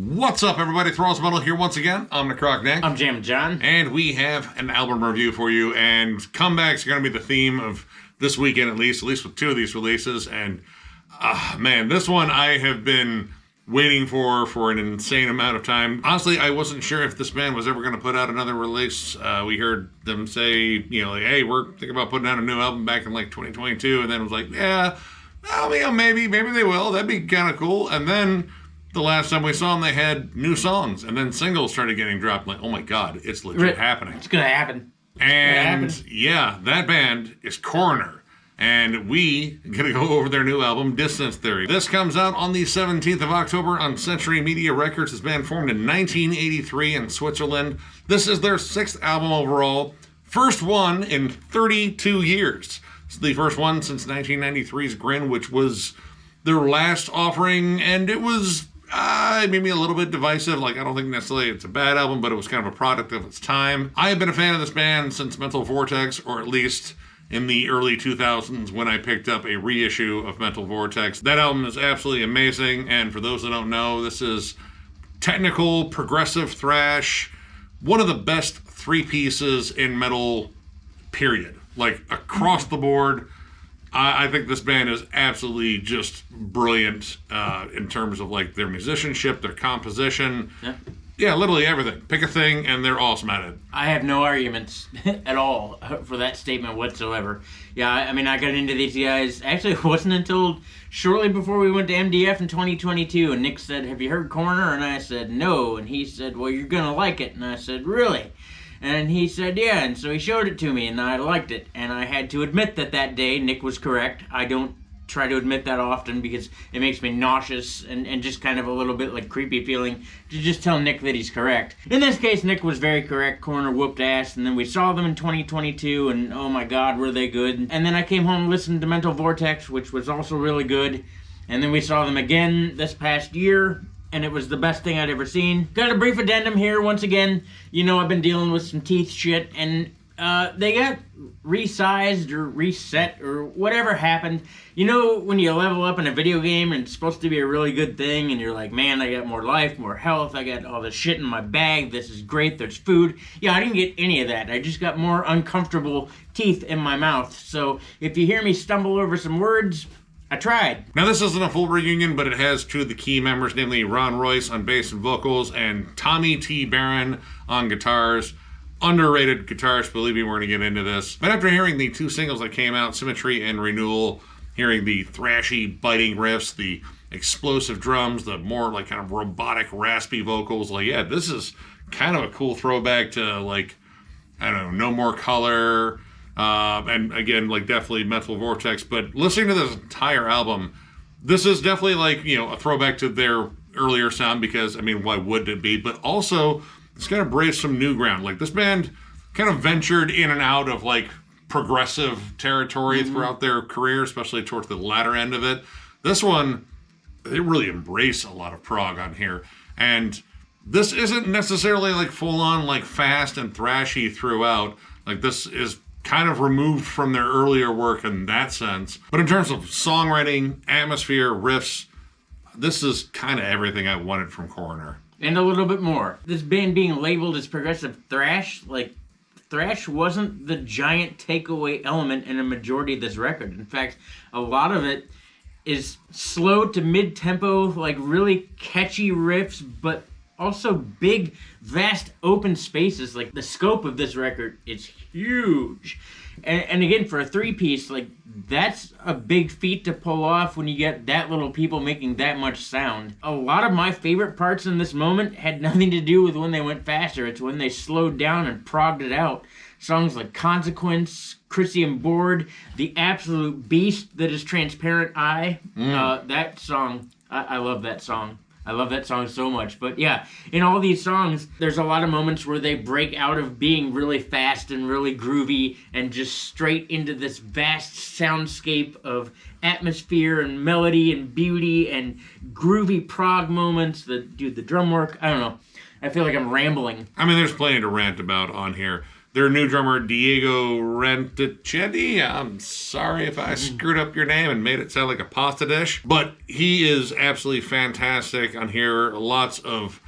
What's up, everybody? Thralls Metal here once again. I'm Necrotic Nick. I'm Jammin John. And we have an album review for you, and comebacks are going to be the theme of this weekend, at least with two of these releases. And, man, this one I have been waiting for an insane amount of time. Honestly, I wasn't sure if this band was ever going to put out another release. We heard them say, hey, we're thinking about putting out a new album back in, 2022, and then it was like, yeah, well, maybe they will. That'd be kind of cool. And then the last time we saw them, they had new songs, and then singles started getting dropped. Like, oh my God, it's legit happening. It's gonna happen. And yeah, that band is Coroner, and we gonna go over their new album, Dissonance Theory. This comes out on the 17th of October on Century Media Records. This band formed in 1983 in Switzerland. This is their 6th album overall, first one in 32 years. It's the first one since 1993's Grin, which was their last offering, and it was maybe a little bit divisive. I don't think necessarily it's a bad album, but it was kind of a product of its time. I have been a fan of this band since Mental Vortex, or at least in the early 2000s when I picked up a reissue of Mental Vortex. That album is absolutely amazing, and for those that don't know, this is technical, progressive thrash, one of the best 3 pieces in metal, period. Across the board. I think this band is absolutely just brilliant in terms of their musicianship, their composition. Yeah, literally everything. Pick a thing and they're awesome at it. I have no arguments at all for that statement whatsoever. Yeah, I mean, I got into these guys. Actually, it wasn't until shortly before we went to MDF in 2022, and Nick said, "Have you heard Coroner?" And I said, "No." And he said, "Well, you're going to like it." And I said, "Really?" And he said, yeah, and so he showed it to me, and I liked it. And I had to admit that day Nick was correct. I don't try to admit that often because it makes me nauseous and just kind of a little bit creepy feeling to just tell Nick that he's correct. In this case, Nick was very correct. Coroner whooped ass, and then we saw them in 2022, and oh my God, were they good. And then I came home and listened to Mental Vortex, which was also really good. And then we saw them again this past year, and it was the best thing I'd ever seen. Got a brief addendum here once again. I've been dealing with some teeth shit, and they got resized or reset or whatever happened. When you level up in a video game and it's supposed to be a really good thing, and you're like, man, I got more life, more health, I got all this shit in my bag, this is great, there's food. Yeah, I didn't get any of that. I just got more uncomfortable teeth in my mouth. So if you hear me stumble over some words, I tried. Now, this isn't a full reunion, but it has 2 of the key members, namely Ron Royce on bass and vocals and Tommy T. Barron on guitars. Underrated guitarist, believe me, we're going to get into this. But after hearing the 2 singles that came out, Symmetry and Renewal, hearing the thrashy, biting riffs, the explosive drums, the more kind of robotic, raspy vocals, yeah, this is kind of a cool throwback to, I don't know, No More Color, and again, definitely Mental Vortex. But listening to this entire album, this is definitely a throwback to their earlier sound because, I mean, why wouldn't it be? But also, it's kind of braved some new ground. This band kind of ventured in and out of progressive territory throughout their career, especially towards the latter end of it. This one, they really embrace a lot of prog on here. And this isn't necessarily full on fast and thrashy throughout. This is kind of removed from their earlier work in that sense. But in terms of songwriting, atmosphere, riffs, this is kind of everything I wanted from Coroner. And a little bit more. This band being labeled as progressive thrash, thrash wasn't the giant takeaway element in a majority of this record. In fact, a lot of it is slow to mid-tempo, really catchy riffs, but also big, vast, open spaces. The scope of this record is huge. And again, for a 3-piece, that's a big feat to pull off when you get that little people making that much sound. A lot of my favorite parts in this moment had nothing to do with when they went faster. It's when they slowed down and progged it out. Songs like Consequence, Chrysium Board, The Absolute Beast that is Transparent Eye. That song, I love that song. I love that song so much. But yeah, in all these songs, there's a lot of moments where they break out of being really fast and really groovy and just straight into this vast soundscape of atmosphere and melody and beauty and groovy prog moments. The drum work, I don't know. I feel like I'm rambling. I mean, there's plenty to rant about on here. their new drummer, Diego Renticetti. I'm sorry if I screwed up your name and made it sound like a pasta dish. But he is absolutely fantastic on here. Lots of,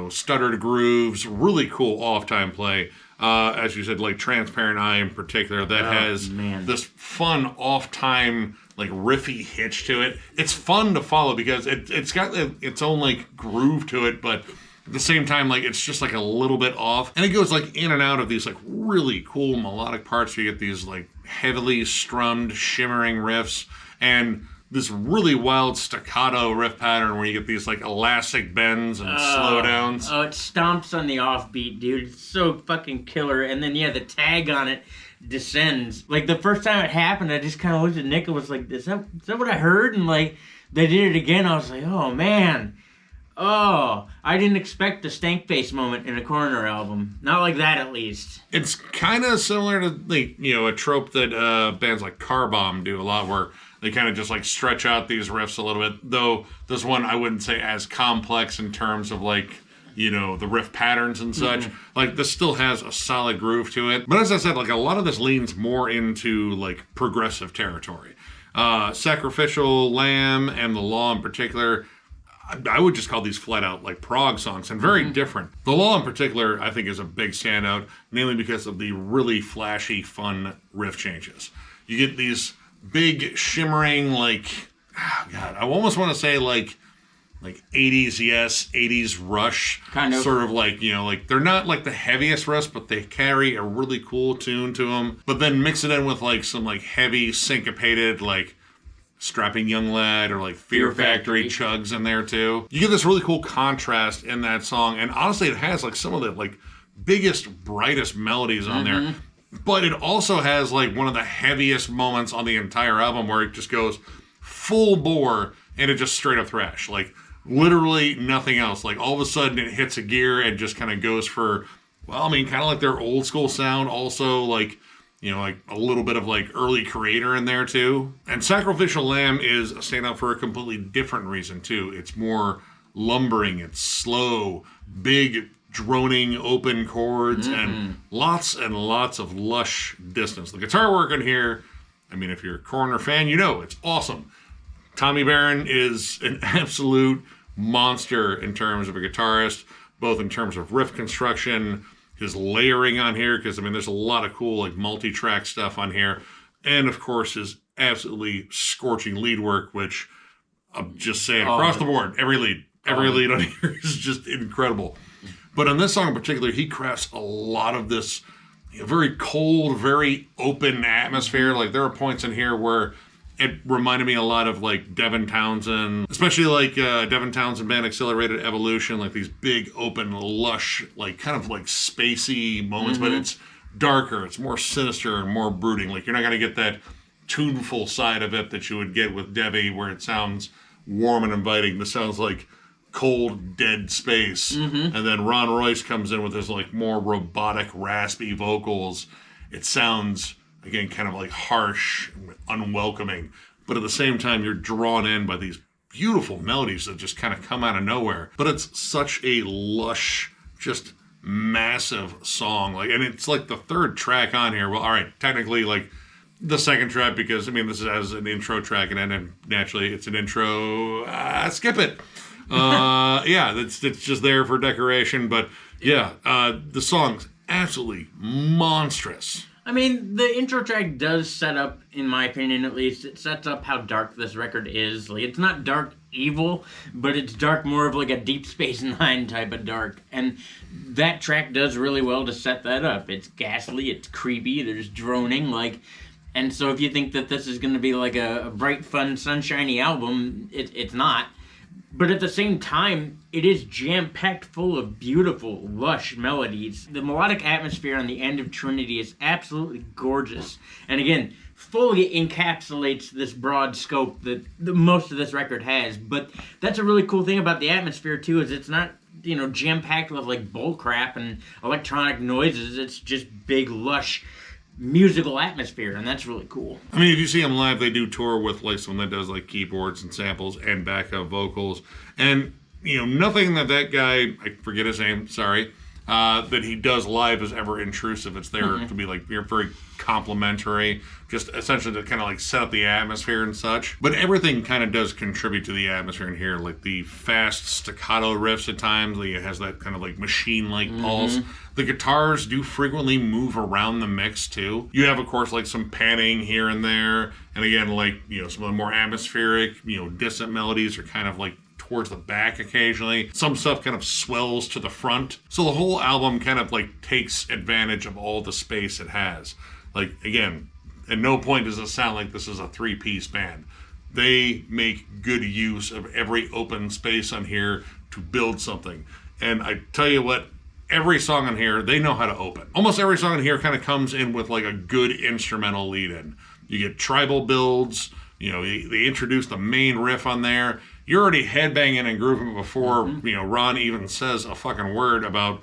stuttered grooves, really cool off-time play. As you said, like Transparent Eye in particular, that has this fun off-time, like riffy hitch to it. It's fun to follow because it's got its own like groove to it, but at the same time, like it's just like a little bit off, and it goes like in and out of these like really cool melodic parts. You get these like heavily strummed, shimmering riffs, and this really wild staccato riff pattern where you get these like elastic bends and slowdowns. Oh, it stomps on the offbeat, dude. It's so fucking killer. And then the tag on it descends. Like the first time it happened, I just kind of looked at Nick and was like, "Is that what I heard?" And like they did it again. I was like, "Oh man." Oh, I didn't expect a stank face moment in a Coroner album. Not like that, at least. It's kind of similar to, like, a trope that bands like Car Bomb do a lot, where they kind of just, like, stretch out these riffs a little bit. Though this one I wouldn't say as complex in terms of, like, the riff patterns and such. Mm-hmm. Like, this still has a solid groove to it. But as I said, like, a lot of this leans more into, like, progressive territory. Sacrificial Lamb and The Law in particular, I would just call these flat out like prog songs and very different. The Law in particular, I think, is a big standout, mainly because of the really flashy, fun riff changes. You get these big shimmering, like, I almost want to say like 80s Yes, 80s Rush. Kind of. Sort of like, like they're not like the heaviest riffs, but they carry a really cool tune to them. But then mix it in with like some like heavy syncopated, like Strapping Young Lad or like Fear Factory chugs in there too. You get this really cool contrast in that song, and honestly it has like some of the like biggest, brightest melodies on there, but it also has like one of the heaviest moments on the entire album where it just goes full bore and it just straight up thrash, like literally nothing else. Like all of a sudden it hits a gear and just kind of goes for, kind of like their old school sound, also like like a little bit of like early Creator in there too. And Sacrificial Lamb is a standout for a completely different reason too. It's more lumbering, it's slow, big droning open chords, and lots of lush distance. The guitar work in here, if you're a Coroner fan, it's awesome. Tommy Barron is an absolute monster in terms of a guitarist, both in terms of riff construction, his layering on here, because there's a lot of cool like multi-track stuff on here, and of course his absolutely scorching lead work, which I'm just saying across the board, every lead on here is just incredible. But on this song in particular, he crafts a lot of this very cold, very open atmosphere. Like there are points in here where it reminded me a lot of like Devin Townsend, especially like Devin Townsend band Accelerated Evolution, like these big open lush, like kind of like spacey moments, but it's darker, it's more sinister and more brooding. Like you're not going to get that tuneful side of it that you would get with Debbie where it sounds warm and inviting. This sounds like cold, dead space. And then Ron Royce comes in with his like more robotic, raspy vocals. It sounds, again, kind of like harsh, unwelcoming, but at the same time, you're drawn in by these beautiful melodies that just kind of come out of nowhere. But it's such a lush, just massive song. Like, and it's like the third track on here. Well, all right, technically, like the second track, because this is as an intro track, and then naturally it's an intro. Skip it. It's just there for decoration. But the song's absolutely monstrous. The intro track does set up, in my opinion at least, it sets up how dark this record is. Like, it's not dark evil, but it's dark more of like a Deep Space Nine type of dark. And that track does really well to set that up. It's ghastly, it's creepy, there's droning, and so if you think that this is going to be like a bright, fun, sunshiny album, it's not. But at the same time, it is jam-packed full of beautiful, lush melodies. The melodic atmosphere on the end of Trinity is absolutely gorgeous. And again, fully encapsulates this broad scope that most of this record has. But that's a really cool thing about the atmosphere, too, is it's not, jam-packed with, like, bullcrap and electronic noises. It's just big, lush musical atmosphere, and that's really cool. If you see them live, they do tour with like someone that does like keyboards and samples and backup vocals, and nothing that guy, I forget his name, sorry, that he does live is ever intrusive. It's there to be like, you're very complimentary, just essentially to kind of like set up the atmosphere and such. But everything kind of does contribute to the atmosphere in here, like the fast staccato riffs at times. It has that kind of like machine-like pulse. The guitars do frequently move around the mix too. You have, of course, like some panning here and there, and again, like, you know, some of the more atmospheric, you know, distant melodies are kind of like towards the back occasionally. Some stuff kind of swells to the front. So the whole album kind of like takes advantage of all the space it has. Like, again, at no point does it sound like this is a three-piece band. They make good use of every open space on here to build something. And I tell you what, every song on here, they know how to open. Almost every song on here kind of comes in with like a good instrumental lead in. You get tribal builds, you know, they introduce the main riff on there. You're already headbanging and grooving before, you know, Ron even says a fucking word about,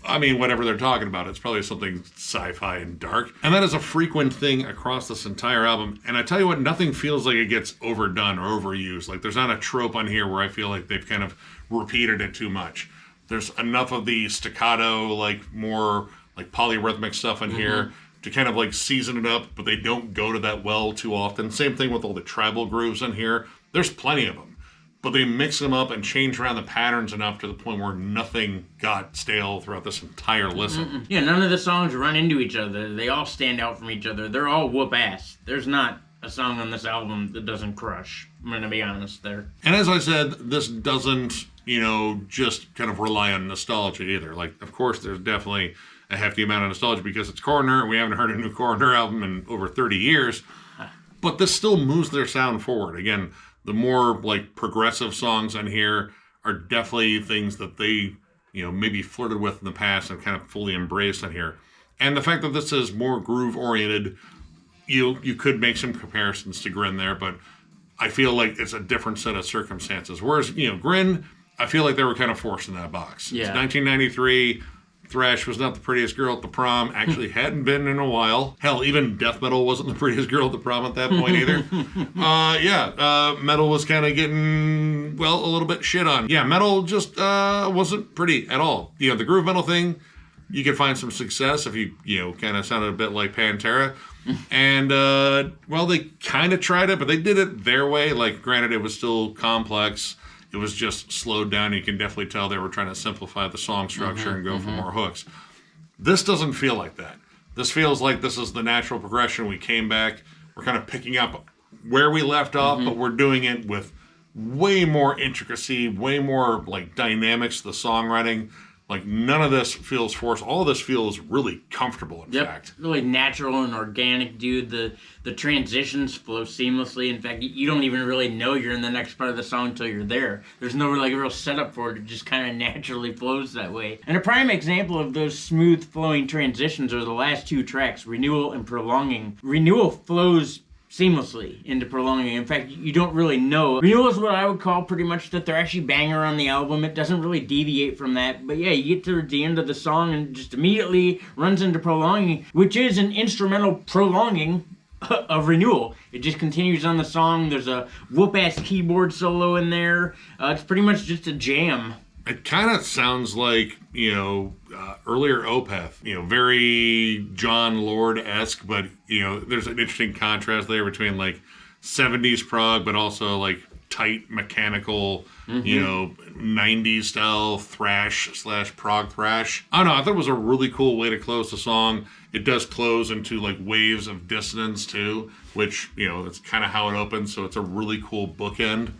I mean, whatever they're talking about. It's probably something sci-fi and dark. And that is a frequent thing across this entire album. And I tell you what, nothing feels like it gets overdone or overused. Like, there's not a trope on here where I feel like they've kind of repeated it too much. There's enough of the staccato, like, more, like, polyrhythmic stuff in here to kind of, like, season it up, but they don't go to that well too often. Same thing with all the tribal grooves in here. There's plenty of them. But they mix them up and change around the patterns enough to the point where nothing got stale throughout this entire listen. Yeah, none of the songs run into each other. They all stand out from each other. They're all whoop ass. There's not a song on this album that doesn't crush. I'm going to be honest there. And as I said, this doesn't, you know, just kind of rely on nostalgia either. Like, of course, there's definitely a hefty amount of nostalgia because it's Coroner. We haven't heard a new Coroner album in over 30 years. But this still moves their sound forward. Again, the more, like, progressive songs on here are definitely things that they, you know, maybe flirted with in the past and kind of fully embraced on here. And the fact that this is more groove-oriented, you could make some comparisons to Grin there, but I feel like it's a different set of circumstances. Whereas, you know, Grin, I feel like they were kind of forced in that box. Yeah. It's 1993. Thrash was not the prettiest girl at the prom. Actually hadn't been in a while. Hell, even death metal wasn't the prettiest girl at the prom at that point either. Metal was kind of getting, well, a little bit shit on. Yeah, metal just wasn't pretty at all. You know, the groove metal thing, you could find some success if you know, kind of sounded a bit like Pantera. And, well, they kind of tried it, but they did it their way. Like, granted, it was still complex. It was just slowed down. You can definitely tell they were trying to simplify the song structure and go for more hooks. This doesn't feel like that. This feels like this is the natural progression. We came back. We're kind of picking up where we left off, but we're doing it with way more intricacy, way more, like, dynamics to the songwriting. Like, none of this feels forced. All of this feels really comfortable, in fact. Really natural and organic, dude. The transitions flow seamlessly. In fact, you don't even really know you're in the next part of the song until you're there. There's no, like, real setup for it. It just kind of naturally flows that way. And a prime example of those smooth flowing transitions are the last two tracks, Renewal and Prolonging. Renewal flows seamlessly into Prolonging. In fact, you don't really know. Renewal is what I would call pretty much the thrashy banger on the album. It doesn't really deviate from that. But yeah, you get to the end of the song and just immediately runs into Prolonging, which is an instrumental prolonging of Renewal. It just continues on the song. There's a whoop-ass keyboard solo in there. It's pretty much just a jam. It kind of sounds like, you know, earlier Opeth, you know, very John Lord-esque, but, you know, there's an interesting contrast there between, like, 70s prog, but also, like, tight, mechanical, you know, 90s style thrash / prog thrash. I don't know, I thought it was a really cool way to close the song. It does close into, like, waves of dissonance, too, which, you know, that's kind of how it opens, so it's a really cool bookend.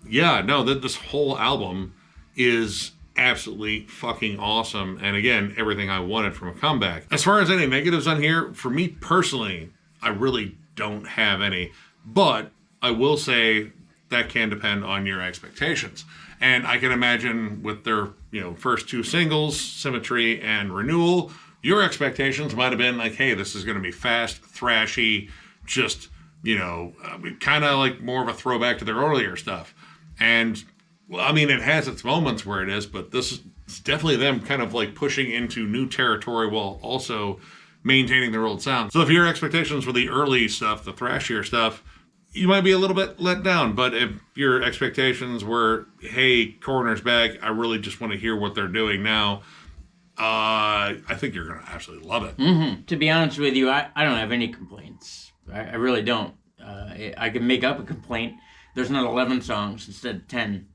This whole album is absolutely fucking awesome. And again, everything I wanted from a comeback. As far as any negatives on here, for me personally, I really don't have any. But I will say that can depend on your expectations. And I can imagine with their, you know, first two singles, Symmetry and Renewal, your expectations might have been like, hey, this is going to be fast, thrashy, just, you know, kind of like more of a throwback to their earlier stuff. And well, I mean, it has its moments where it is, but this is definitely them kind of like pushing into new territory while also maintaining their old sound. So if your expectations were the early stuff, the thrashier stuff, you might be a little bit let down. But if your expectations were, hey, Coroner's back, I really just want to hear what they're doing now, I think you're going to absolutely love it. Mm-hmm. To be honest with you, I don't have any complaints. I really don't. I can make up a complaint. There's not 11 songs instead of 10.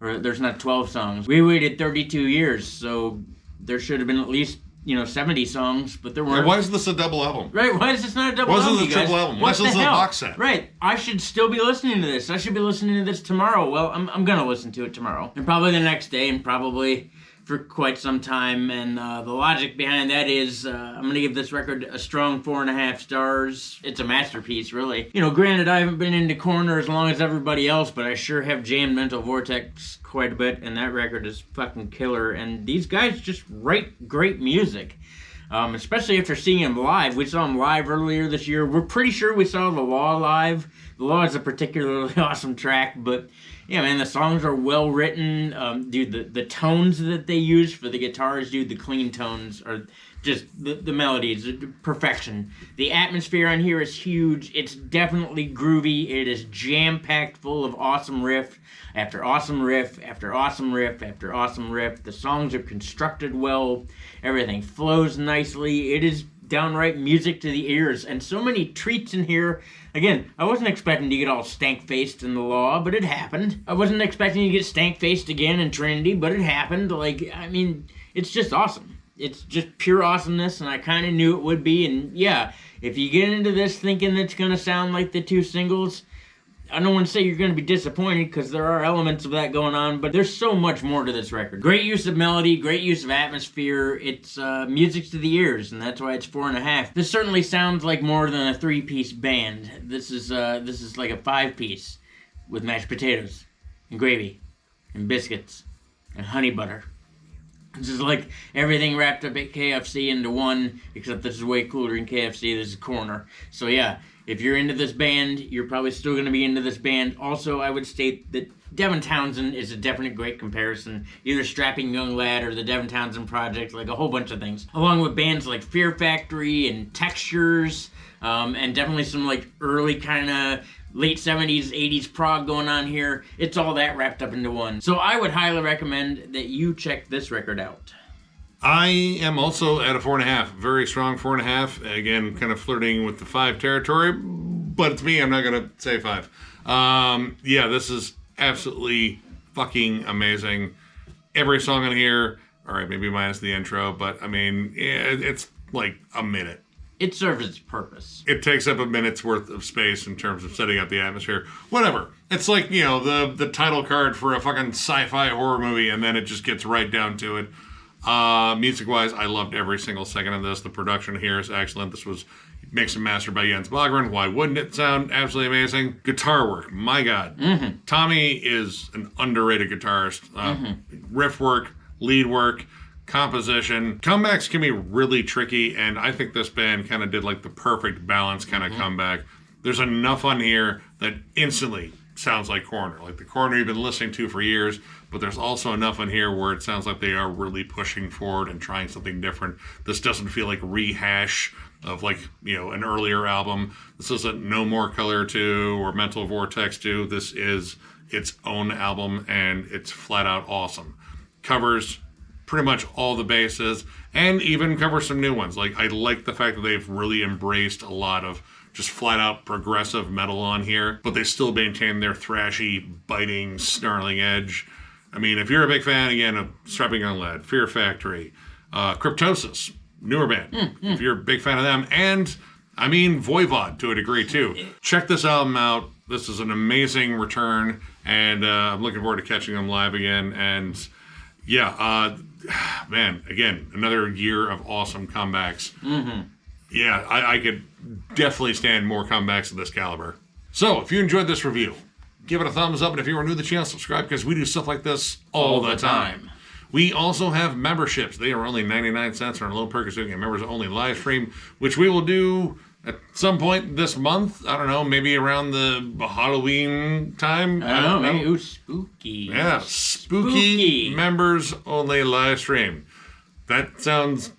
Or there's not 12 songs. We waited 32 years, so there should have been at least, 70 songs, but there weren't. Why is this a double album? Right, why is this not a double album? Why is this a triple album? Why is this a box set? Right, I should still be listening to this. I should be listening to this tomorrow. Well, I'm gonna listen to it tomorrow. And probably the next day, and probably for quite some time. And the logic behind that is I'm going to give this record a strong 4.5 stars. It's a masterpiece, really. Granted, I haven't been into Coroner as long as everybody else, but I sure have jammed Mental Vortex quite a bit, and that record is fucking killer. And these guys just write great music. Especially after seeing them live. We saw them live earlier this year. We're pretty sure we saw The Law live. The Law is a particularly awesome track, but yeah, man, the songs are well written. Dude, the tones that they use for the guitars, dude, the clean tones are just the melodies, perfection. The atmosphere on here is huge. It's definitely groovy. It is jam-packed full of awesome riff after awesome riff after awesome riff after awesome riff. The songs are constructed well. Everything flows nicely. It is downright music to the ears, and so many treats in here. Again, I wasn't expecting to get all stank-faced in The Law, but it happened. I wasn't expecting to get stank-faced again in Trinity, but it happened. It's just awesome. It's just pure awesomeness, and I kind of knew it would be. And yeah, if you get into this thinking it's going to sound like the two singles, I don't want to say you're going to be disappointed, because there are elements of that going on, but there's so much more to this record. Great use of melody, great use of atmosphere. It's music to the ears, and that's why it's 4.5. This certainly sounds like more than a 3-piece band. This is like a 5-piece with mashed potatoes and gravy and biscuits and honey butter. This is like everything wrapped up at KFC into one, except this is way cooler than KFC. This is Coroner. So yeah, if you're into this band, you're probably still going to be into this band. Also, I would state that Devin Townsend is a definite great comparison. Either Strapping Young Lad or the Devin Townsend Project, like a whole bunch of things. Along with bands like Fear Factory and Textures, and definitely some like early kind of late 70s, 80s prog going on here. It's all that wrapped up into one. So I would highly recommend that you check this record out. I am also at a 4.5. Very strong 4.5. Again, kind of flirting with the 5 territory. But it's me, I'm not going to say 5. Yeah, this is absolutely fucking amazing. Every song on here, all right, maybe minus the intro, but it's like a minute. It serves its purpose. It takes up a minute's worth of space in terms of setting up the atmosphere. Whatever. It's like, the title card for a fucking sci-fi horror movie, and then it just gets right down to it. Music-wise, I loved every single second of this. The production here is excellent. This was mixed and mastered by Jens Bogren. Why wouldn't it sound absolutely amazing? Guitar work, my God. Mm-hmm. Tommy is an underrated guitarist. Riff work, lead work, composition. Comebacks can be really tricky, and I think this band kind of did like the perfect balance kind of comeback. There's enough on here that instantly sounds like Coroner, like the Coroner you've been listening to for years, but there's also enough on here where it sounds like they are really pushing forward and trying something different. This doesn't feel like rehash of like, an earlier album. This isn't No More Color 2 or Mental Vortex 2. This is its own album, and it's flat out awesome. Covers pretty much all the bases, and even cover some new ones. Like, I like the fact that they've really embraced a lot of just flat out progressive metal on here, but they still maintain their thrashy, biting, snarling edge. If you're a big fan, again, of Strapping Young Lad, Fear Factory, Cryptosis, newer band, if you're a big fan of them, and, Voivod to a degree, too. Check this album out. This is an amazing return, and I'm looking forward to catching them live again, and yeah, man, again, another year of awesome comebacks. Mm-hmm. Yeah, I could definitely stand more comebacks of this caliber. So, if you enjoyed this review, give it a thumbs up, and if you are new to the channel, subscribe, because we do stuff like this all the time. We also have memberships. They are only 99 cents, and our little perk is doing a members-only live stream, which we will do at some point this month. I don't know, maybe around the Halloween time. I don't know. Maybe spooky. Yeah, spooky members only live stream. That sounds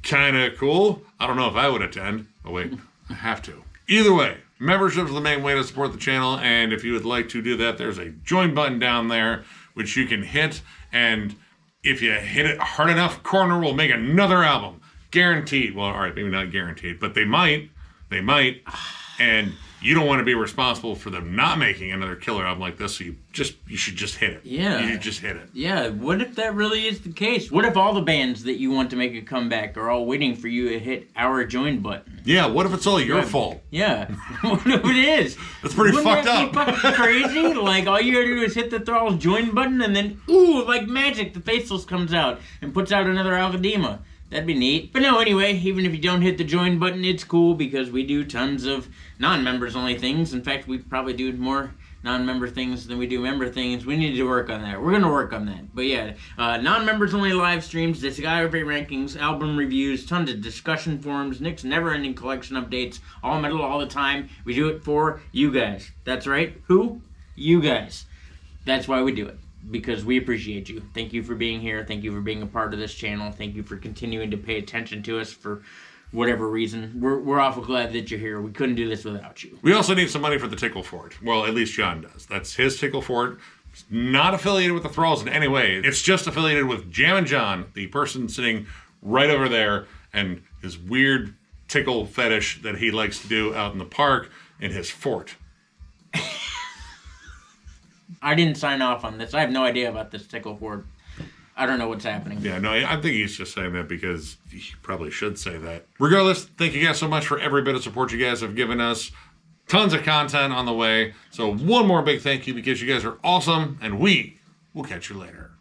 kind of cool. I don't know if I would attend. Oh wait, I have to. Either way, Membership is the main way to support the channel, and if you would like to do that, there's a join button down there, which you can hit, and if you hit it hard enough, Coroner will make another album. Guaranteed. Well, all right, maybe not guaranteed, but they might. They might. And you don't want to be responsible for them not making another killer album like this, so you should just hit it. Yeah. You should just hit it. Yeah, what if that really is the case? What if all the bands that you want to make a comeback are all waiting for you to hit our join button? Yeah, what if it's all your fault? Yeah. What if it is? That's pretty Wouldn't fucked that up. be fucking crazy? Like, all you gotta do is hit the Thralls join button, and then, ooh, like magic, the Faceless comes out and puts out another Alcadema. That'd be neat. But no, anyway, even if you don't hit the join button, it's cool because we do tons of non-members only things. In fact, we probably do more non-member things than we do member things. We need to work on that. We're going to work on that. But yeah, non-members only live streams, discography rankings, album reviews, tons of discussion forums, Nick's never-ending collection updates, all metal all the time. We do it for you guys. That's right. Who? You guys. That's why we do it. Because we appreciate you. Thank you for being here. Thank you for being a part of this channel. Thank you for continuing to pay attention to us for whatever reason. We're awful glad that you're here. We couldn't do this without you. We also need some money for the Tickle Fort. Well, at least John does. That's his Tickle Fort. It's not affiliated with the Thralls in any way. It's just affiliated with Jammin John, the person sitting right over there, and his weird tickle fetish that he likes to do out in the park in his fort. I didn't sign off on this. I have no idea about this Tickle Fort. I don't know what's happening. Yeah, no, I think he's just saying that because he probably should say that. Regardless, thank you guys so much for every bit of support you guys have given us. Tons of content on the way. So one more big thank you because you guys are awesome, and we will catch you later.